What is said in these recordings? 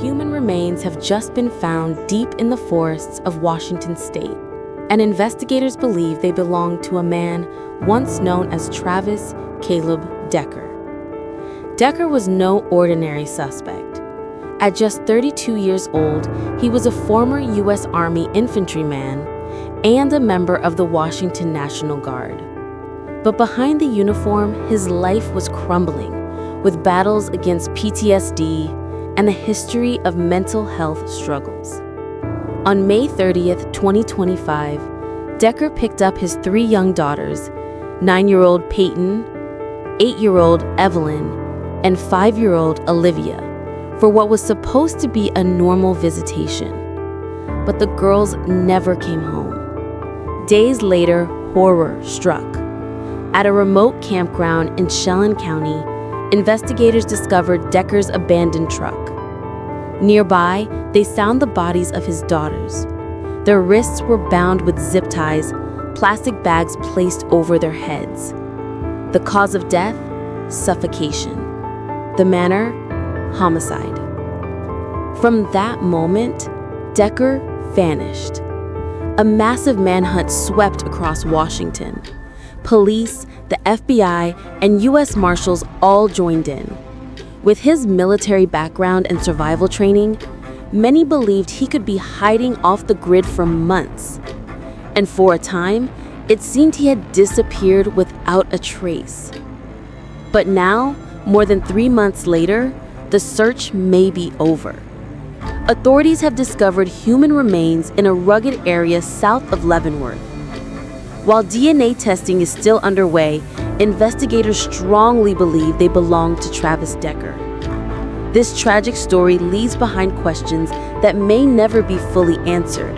Human remains have just been found deep in the forests of Washington state, and investigators believe they belong to a man once known as Travis Caleb Decker. Decker was no ordinary suspect. At just 32 years old, he was a former U.S. Army infantryman and a member of the Washington National Guard. But behind the uniform, his life was crumbling, with battles against PTSD and a history of mental health struggles. On May 30th, 2025, Decker picked up his 3 young daughters, 9-year-old Paityn, 8-year-old Evelyn, and 5-year-old Olivia, for what was supposed to be a normal visitation. But the girls never came home. Days later, horror struck. At a remote campground in Chelan County, investigators discovered Decker's abandoned truck. Nearby, they found the bodies of his daughters. Their wrists were bound with zip ties, plastic bags placed over their heads. The cause of death? Suffocation. The manner? Homicide. From that moment, Decker vanished. A massive manhunt swept across Washington. Police, the FBI, and U.S. Marshals all joined in. With his military background and survival training, many believed he could be hiding off the grid for months. And for a time, it seemed he had disappeared without a trace. But now, more than 3 months later, the search may be over. Authorities have discovered human remains in a rugged area south of Leavenworth. While DNA testing is still underway, investigators strongly believe they belong to Travis Decker. This tragic story leaves behind questions that may never be fully answered.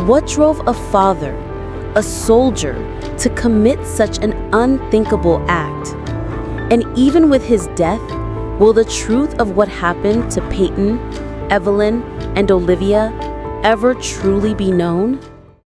What drove a father, a soldier, to commit such an unthinkable act? And even with his death, will the truth of what happened to Paityn, Evelyn, and Olivia ever truly be known?